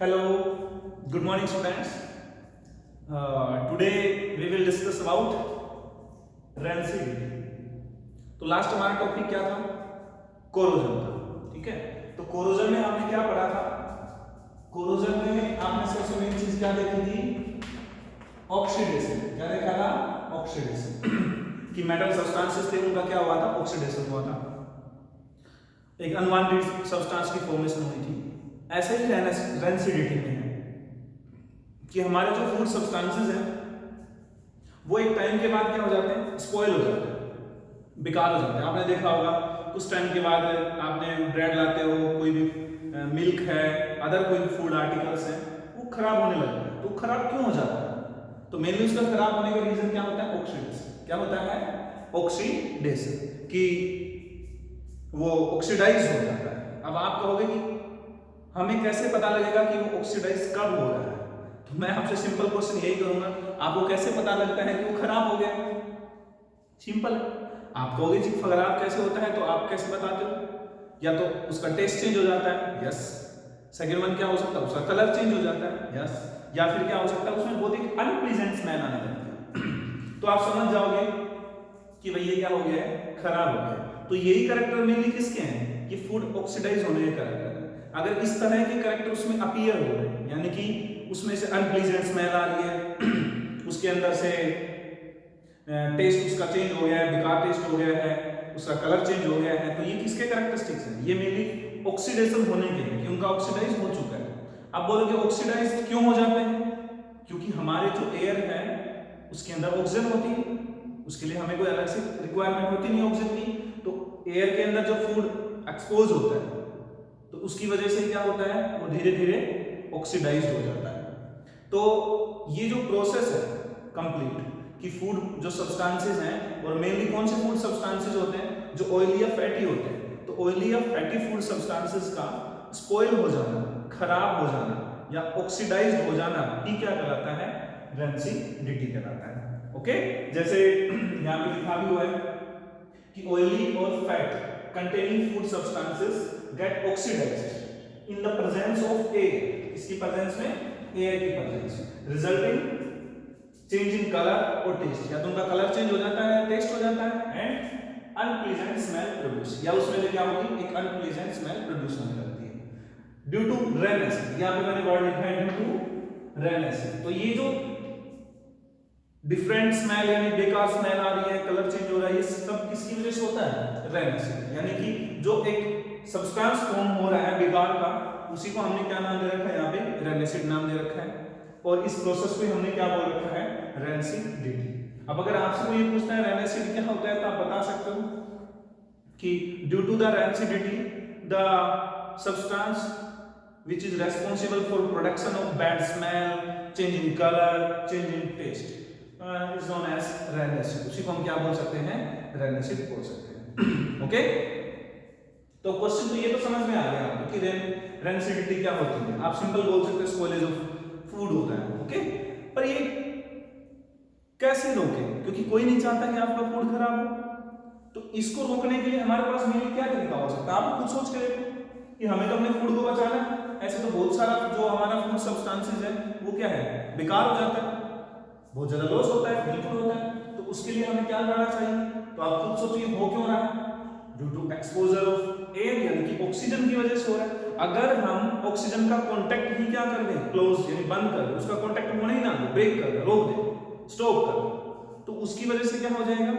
Hello, good morning students. Today we will discuss about rancidity. तो last हमारा topic क्या था? कोरोजन था, ठीक है। तो कोरोजन में हमने क्या पढ़ा था? कोरोजन में आपने सबसे मेन चीज क्या देखी थी? ऑक्सीडेशन। क्या देखा था? ऑक्सीडेशन कि मेटल सब्सटेंसेस थे, उनका क्या हुआ था? ऑक्सीडेशन हुआ था, एक अनवांटेड सब्सटेंस की फॉर्मेशन हुई थी। ऐसे ही रेंसिडिटी में है कि हमारे जो फूड सब्सटेंसेस हैं वो एक टाइम के बाद क्या हो जाते हैं? स्पॉइल हो जाते हैं, बेकार हो जाते हैं। आपने देखा होगा कुछ टाइम के बाद आपने ब्रेड लाते हो, कोई भी मिल्क है, अदर कोई भी फूड आर्टिकल्स हैं, वो खराब होने लगते हैं। तो खराब क्यों हो जाता है? तो मेनली उसका खराब होने का रीजन क्या होता है? ऑक्सीडेशन। क्या होता है? ऑक्सीडेशन, कि वो ऑक्सीडाइज हो जाता है। अब आप कहोगे कि हमें कैसे पता लगेगा कि वो ऑक्सीडाइज कब हो रहा है? तो मैं आपसे सिंपल क्वेश्चन यही करूंगा, आपको कैसे पता लगता है कि वो खराब हो गया? सिंपल है। आप कहोगे जी खराब कैसे होता है, तो आप कैसे बताते हो? या तो उसका टेस्ट चेंज हो जाता है, यस। सेकेंड वन क्या हो सकता है? उसका कलर चेंज हो जाता है, यस। या फिर क्या हो सकता है? उसमें बहुत एक अनप्लीजेंट स्मेल आने लगती है। तो आप समझ जाओगे कि भाई ये क्या हो गया है? खराब हो गया। तो यही कैरेक्टर मेनली किसके हैं? ये फूड ऑक्सीडाइज होने के कैरेक्टर। अगर इस तरह के कैरेक्टर उसमें अपीयर हो रहे हैं, यानी कि उसमें से अनप्लीजेंट स्मेल आ रही है, उसके अंदर से टेस्ट उसका चेंज हो गया है, बेकार टेस्ट हो गया है, उसका कलर चेंज हो गया है, तो ये किसके कैरेक्टरिस्टिक्स हैं? ये मेनली ऑक्सीडेशन होने के हैं, कि उनका ऑक्सीडाइज हो चुका है। अब बोलोगे ऑक्सीडाइज क्यों हो जाते हैं? क्योंकि हमारे जो एयर है उसके अंदर ऑक्सीजन होती है, उसके लिए हमें कोई अलग से रिक्वायरमेंट होती नहीं ऑक्सीजन की। तो एयर के अंदर जब फूड एक्सपोज होता है तो उसकी वजह से क्या होता है? वो धीरे धीरे ऑक्सीडाइज हो जाता है। तो ये जो प्रोसेस है कंप्लीट कि फूड जो सब्सटेंसेस हैं, और मेनली कौन से फूड सब्सटेंसेस होते हैं? जो ऑयली या फैटी होते हैं। तो ऑयली या फैटी फूड सब्सटेंसेस का स्पॉइल हो जाना, खराब हो जाना या ऑक्सीडाइज्ड हो जाना, ये क्या कहलाता है? रेंसिडिटी कहलाता है। ओके, जैसे यहां पे लिखा भी हुआ है कि ऑयली और fat containing food substances get oxidized in the presence of air, इसकी प्रेजेंस में, एयर की प्रेजेंस में, resulting change in color और taste, या तो उनका कलर चेंज हो जाता है, टेस्ट हो जाता है, एंड अनप्लीजेंट स्मेल प्रोड्यूस, या उसमें से क्या होगी? एक अनप्लीजेंट स्मेल प्रोड्यूस होने लगती है ड्यू टू रेन एसिड। यहां पे मैंने वर्ड लिखा है ड्यू टू रेन एसिड। तो ये जो डिफरेंट स्मेल यानी बेकार स्मेल आ रही है, कलर चेंज हो रहा है, ये सब किसकी वजह से होता है? Rain acid. यानी कि जो एक सब्सटेंस फॉर्म हो रहा है बेकार का, उसी को हमने क्या नाम दे रखा है? यहाँ पे रेन एसिड नाम दे रखा है, और इस प्रोसेस को हमने क्या बोल रखा है? रेंसिडिटी। अब अगर आपसे कोई पूछता है रेन एसिड क्या होता है, तो आप बता सकते हो कि due to the rancidity the substance which is responsible for production of bad smell, change in color, change in taste is known as rain acid. उसी को हम क्या बोल सकते हैं? रेन एसिड बोल सकते हैं। ओके, तो क्वेश्चन तो ये तो समझ में आ गया आपको कि रेंसिडिटी क्या होती है। आप सिंपल बोल सकते हैं स्पॉइलेज ऑफ फूड होता है। ओके, पर ये कैसे रोके? क्योंकि कोई नहीं चाहता कि आपका फूड खराब हो। तो इसको रोकने के लिए हमारे पास मेनली क्या तरीका हो सकता है? आप खुद सोच के देखो कि हमें तो अपने फूड को बचाना है। ऐसे तो बहुत सारा जो हमारा फूड सब्सटेंसेस है वो क्या है? बेकार हो जाता है, बहुत ज्यादा लॉस होता है, बिल्कुल होता है। तो उसके लिए हमें क्या करना चाहिए? तो आप खुद सोचिए, हो क्यों रहा है? Due to exposure of air, यानी कि ऑक्सीजन की वजह से हो रहा है। अगर हम ऑक्सीजन का कांटेक्ट ही क्या कर दें? क्लोज, यानी बंद कर दें, उसका कांटेक्ट होने ही ना दे, ब्रेक कर दें, रोक दें, स्टॉप कर दें, तो उसकी वजह से क्या हो जाएगा?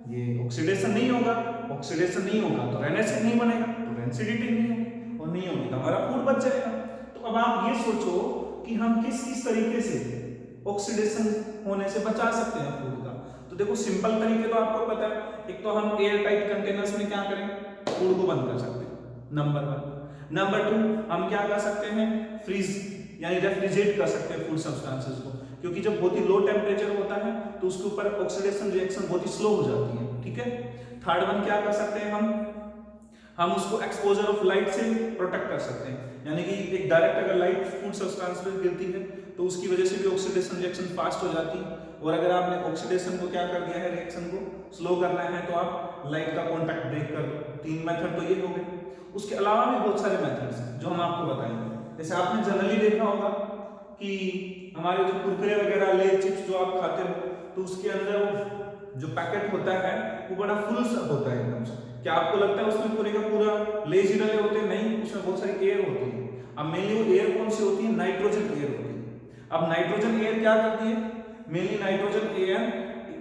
ये ऑक्सीडेशन नहीं होगा। ऑक्सीडेशन नहीं होगा तो रेन एसिड नहीं बनेगा, तो रेंसिडिटी नहीं होगी, और नहीं होगी तो हमारा फूड बच जाएगा। तो अब आप ये सोचो कि हम किस किस तरीके से ऑक्सीडेशन होने से बचा सकते हैं फूड का। तो देखो सिंपल तरीके तो आपको पता है। एक तो हम एयर टाइट कंटेनर्स में क्या करें? फूड को बंद कर सकते हैं, नंबर 1। नंबर 2, हम क्या कर सकते हैं? फ्रीज यानी रेफ्रिजरेट कर सकते हैं फूड सब्सटेंसेस को, क्योंकि जब बहुत ही लो टेम्परेचर होता है तो उसके ऊपर ऑक्सीडेशन रिएक्शन बहुत ही स्लो हो जाती है। ठीक है। थर्ड वन क्या कर सकते हैं? हम उसको एक्सपोजर ऑफ लाइट से प्रोटेक्ट कर सकते हैं, यानी कि एक डायरेक्ट अगर लाइट फूड सब्सटेंस पे गिरती है तो उसकी वजह से भी ऑक्सीडेशन रिएक्शन फास्ट हो जाती है। और अगर आपने ऑक्सीडेशन को क्या कर दिया है, रिएक्शन को स्लो करना है, तो आप लाइट का कांटेक्ट ब्रेक कर दो। 3 मेथड तो ये हो गए। उसके अलावा भी बहुत सारे मेथड्स हैं जो हम आपको बताएंगे। जैसे आपने जनरली देखा होगा कि हमारे जो कुरकुरे वगैरह ले चिप्स जो आप खाते हो तो उसके अंदर जो पैकेट होता है वो बड़ा फुल सा होता है एकदम से। क्या आपको लगता है उसमें पूरे का पूरा लेज ही डले होते हैं? नहीं, उसमें बहुत सारी एयर होती है। अब मेनली वो एयर कौन सी होती है? नाइट्रोजन एयर होती है। अब नाइट्रोजन एयर क्या करती है? Mainly nitrogen air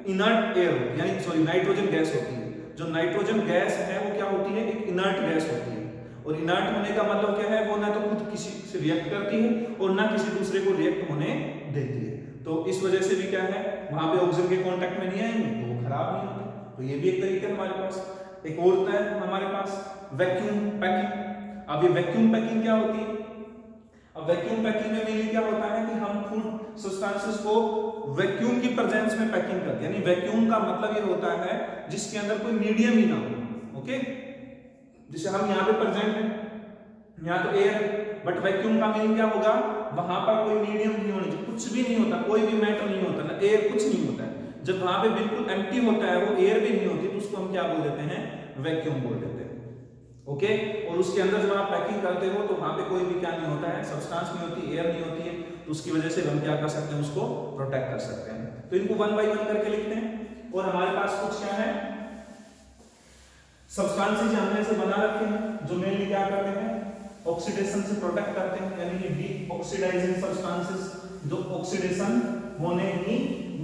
inert air होती है, यानी सॉरी नाइट्रोजन गैस होती है। जो नाइट्रोजन गैस है वो क्या होती है? एक इनर्ट गैस होती है। और इनर्ट होने का मतलब क्या है? वो ना तो खुद किसी से रिएक्ट करती है और ना किसी दूसरे को रिएक्ट होने देती है। तो इस वजह से भी क्या है, वहां पे ऑक्सीजन के कांटेक्ट में नहीं आएंगे तो वो खराब नहीं होते। तो ये भी एक तरीका है हमारे पास। एक और है हमारे पास वैक्यूम पैकिंग। अब ये वैक्यूम पैकिंग क्या होती है? अब वैक्यूम पैकिंग में मेनली क्या होता है कि हम फूड सब्सटेंसेस को वैक्यूम की प्रेजेंस में पैकिंग करते हैं। यानी वैक्यूम का मतलब ये होता है जिसके अंदर कोई मीडियम ही ना हो। ओके, जैसे हम यहाँ पे प्रेजेंट हैं, यहाँ तो एयर, बट वैक्यूम का मीनिंग क्या होगा? वहां पर कोई मीडियम नहीं होनी चाहिए, कुछ भी नहीं होता, कोई भी मैटर नहीं होता, ना एयर, कुछ नहीं होता है। जब वहां पे बिल्कुल एम्प्टी होता है, वो एयर भी नहीं होती, तो उसको हम क्या बोल देते हैं? वैक्यूम बोल देते हैं। ओके, और उसके अंदर जब आप पैकिंग करते हो तो वहां पे कोई भी क्या नहीं होता है? सब्सटेंस नहीं होती, एयर नहीं होती है, तो उसकी वजह से हम क्या कर सकते हैं? उसको प्रोटेक्ट कर सकते हैं। तो इनको 1 बाय 1 करके लिखते हैं। और हमारे पास कुछ क्या है? सब्सटेंसेस हमने ऐसे बना रखे हैं जो मेनली क्या करते हैं? ऑक्सीडेशन से प्रोटेक्ट करते हैं, यानी कि डीऑक्सीडाइजिंग सब्सटेंसेस जो ऑक्सीडेशन होने ही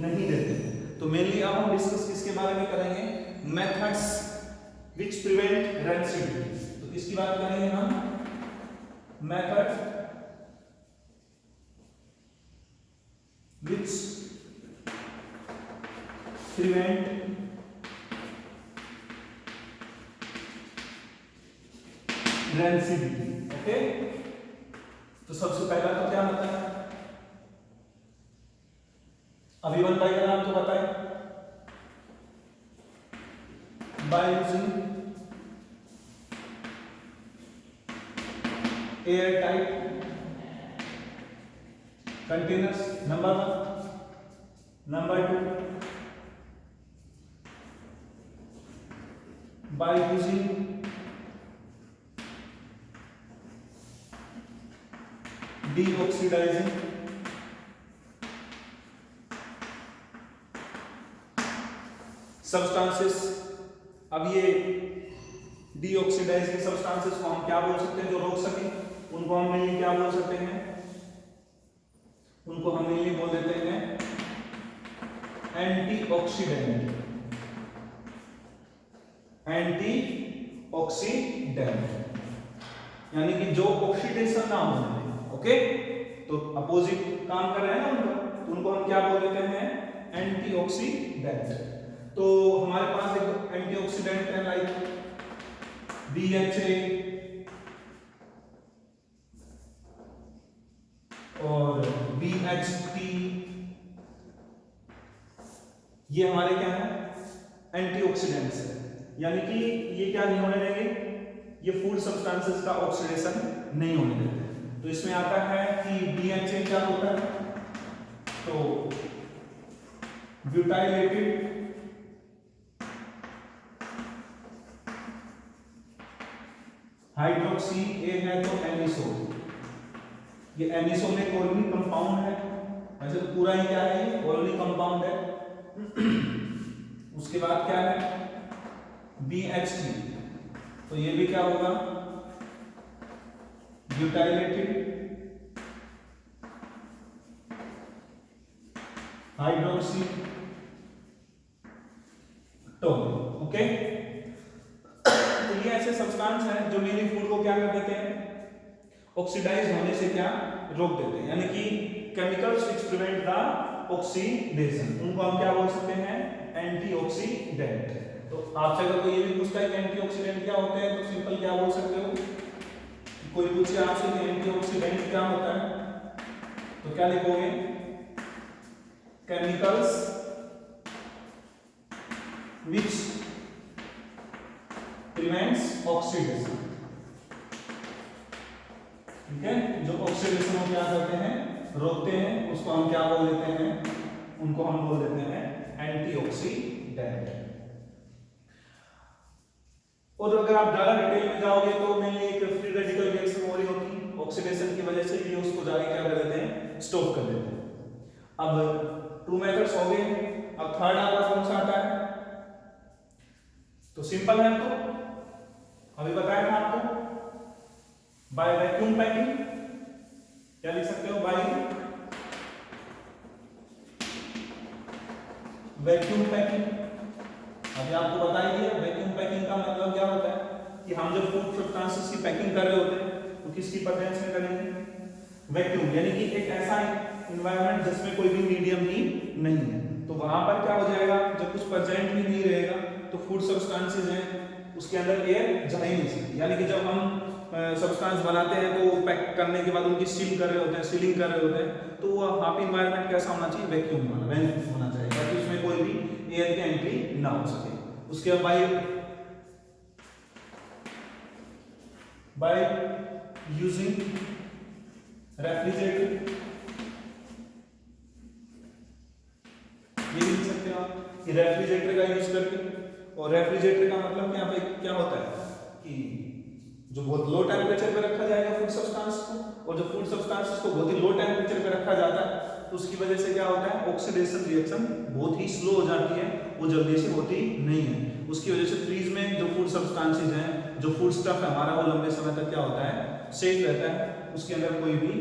नहीं देते। तो मेनली अब हम डिस्कस किसके बारे में करेंगे? Methods which prevent residue. तो किसकी बात करेंगे हम? Method which prevent residue. Okay, तो सबसे पहला तो क्या होता है? अभी 1 बाय 1 आपको बताएं। By using air tight containers, number 1। Number 2, by using deoxidising substances. अब ये डीऑक्सीडाइजिंग सब्सटेंसेस को हम क्या बोल सकते हैं? जो रोक सके उनको हम मेनली क्या बोल सकते हैं? उनको हम मेनली बोल देते हैं एंटीऑक्सीडेंट। एंटीऑक्सीडेंट यानी कि जो ऑक्सीडेशन ना होने दें। ओके, तो अपोजिट काम कर रहे हैं ना उनका, तो उनको हम क्या बोल देते हैं? एंटीऑक्सीडेंट। तो हमारे पास एक एंटीऑक्सीडेंट है लाइक BHA और BHT। ये हमारे क्या है? एंटीऑक्सीडेंट्स है, यानी कि ये क्या नहीं होने देंगे? ये फूड सब्सटेंसेस का ऑक्सीडेशन नहीं होने देते। तो इसमें आता है कि BHA क्या होता है? तो ब्यूटाइलेटेड हाइड्रोक्सी, ए है तो एनिसोल। ये एनिसोल एक ऑर्गेनिक कंपाउंड है, वैसे तो पूरा ही क्या है? ये ऑर्गेनिक कंपाउंड है। उसके बाद क्या है? BHT, तो ये भी क्या होगा? Butylated hydroxy tone. ओके, तो ये ऐसे सब्सटेंस हैं जो मेनली फूड को क्या कर देते हैं? ऑक्सीडाइज होने से क्या रोक देते हैं, यानी कि chemicals which prevent the oxidation, उनको हम क्या बोल सकते हैं? एंटीऑक्सीडेंट। तो आपसे अगर कोई ये भी पूछता है कि एंटीऑक्सीडेंट क्या होते हैं, तो सिंपल क्या बोल सकते हो? कोई पूछे आपसे कि एंटीऑक्सीडेंट क्या होता है, तो क्या लिखोगे? Chemicals which prevents oxidation. ठीक है, जो ऑक्सीडेशन को क्या करते हैं? रोकते हैं, उसको हम क्या बोल देते हैं? उनको हम बोल देते हैं एंटीऑक्सीडेंट। और अगर आप ज्यादा डिटेल में जाओगे तो मेनली एक फ्री रेडिकल रिएक्शन हो रही होगी ऑक्सीडेशन की वजह जाके क्या कर देते हैं, स्टॉप कर देते हैं। अब 2 मेथड्स हो गए। अब थर्ड आपका कौन सा आता है, तो सिंपल है, तो अभी बताया था आपको, बाय वैक्यूम पैकिंग। क्या लिख सकते हो, बाय वैक्यूम पैकिंग। अभी आपको बता ही दिया वैक्यूम पैकिंग का मतलब क्या होता है कि हम जब फूड सब्सटेंसेस की पैकिंग कर रहे होते हैं तो किसकी प्रेजेंस में करेंगे, वैक्यूम, यानी कि एक ऐसा एनवायरनमेंट जिसमें कोई भी मीडियम ही नहीं है। तो वहां पर क्या हो जाएगा, जब कुछ प्रेजेंट ही नहीं रहेगा तो फूड सब्सटेंसेस हैं उसके अंदर एयर जा ही नहीं सकती। यानी कि जब हम सब्सटेंस बनाते हैं तो पैक करने के बाद उनकी सील कर रहे होते हैं, सीलिंग कर रहे होते हैं, तो वो हाफ इन्वायरमेंट कैसा होना चाहिए, वैक्यूम वाला होना चाहिए, ताकि उसमें कोई भी एयर की एंट्री ना हो सके। उसके बाद बाय यूजिंग रेफ्रिजरेटर, ये लिख सकते हो आप कि रेफ्रिजरेटर का यूज करके। और रेफ्रिजरेटर का मतलब यहाँ पे क्या होता है कि जो बहुत लो टेम्परेचर पे रखा जाएगा फूड सब्सटेंस को, और जो फूड सब्सटेंसेस को बहुत ही लो टेम्परेचर पे रखा जाता है तो उसकी वजह से क्या होता है, ऑक्सीडेशन रिएक्शन बहुत ही स्लो हो जाती है, वो जल्दी से होती नहीं है। उसकी वजह से फ्रीज में जो फूड सब्सटेंसेस हैं, जो फूड स्टफ है हमारा, वो लंबे समय तक क्या होता है, सेफ रहता है, उसके अंदर कोई भी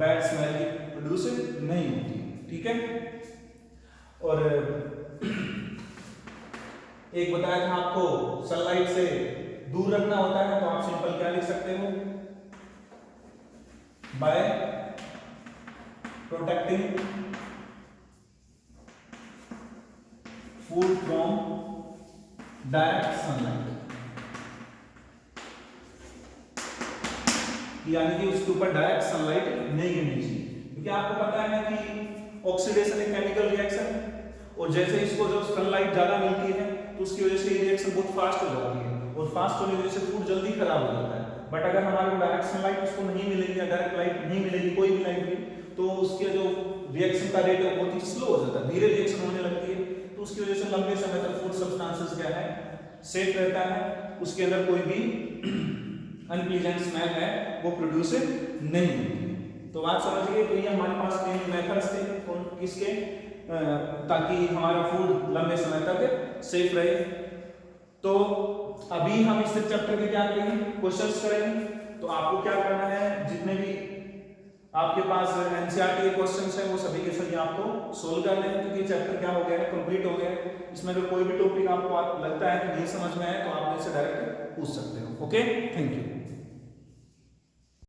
बैड स्मेल प्रोड्यूस नहीं होती। ठीक है। और एक बताया था आपको सनलाइट से दूर रखना होता है, तो आप सिंपल क्या लिख सकते हो, by protecting food from direct sunlight, यानी कि उसके ऊपर डायरेक्ट सनलाइट नहीं गिरनी चाहिए, क्योंकि आपको पता है कि ऑक्सीडेशन एक केमिकल रिएक्शन है, और जैसे इसको जब सनलाइट ज्यादा मिलती है तो उसकी वजह से ये रिएक्शन बहुत फास्ट हो जाती है, और फास्ट होने की वजह से फूड जल्दी खराब हो जाता है। बट अगर हमारे को डायरेक्ट सनलाइट उसको नहीं मिलेगी, डायरेक्ट लाइट नहीं मिलेगी, कोई भी लाइट भी, तो उसके जो रिएक्शन का रेट है बहुत ही स्लो हो जाता है, धीरे रिएक्शन होने लगती है, तो उसकी वजह से लंबे समय तक फूड सब्सटेंसेस क्या है, सेफ रहता है, उसके अंदर कोई भी अनप्लीजेंट स्मेल है वो प्रोड्यूस नहीं होती। तो बात समझ गए। तो ये हमारे पास तीन मेथड्स थे किसके, ताकि हमारा फूड लंबे समय तक सेफ रहे। तो अभी हम इस चैप्टर के क्या करेंगे, क्वेश्चंस करेंगे। तो आपको क्या करना है, जितने भी आपके पास एनसीईआरटी के क्वेश्चंस हैं वो सभी के सभी आपको सोल्व करने हैं, क्योंकि चैप्टर क्या हो गया है, कंप्लीट हो गया है। इसमें अगर कोई भी टॉपिक आपको लगता है कि नहीं समझ में आए तो आप मेरे से डायरेक्ट पूछ सकते हो। Okay, thank you.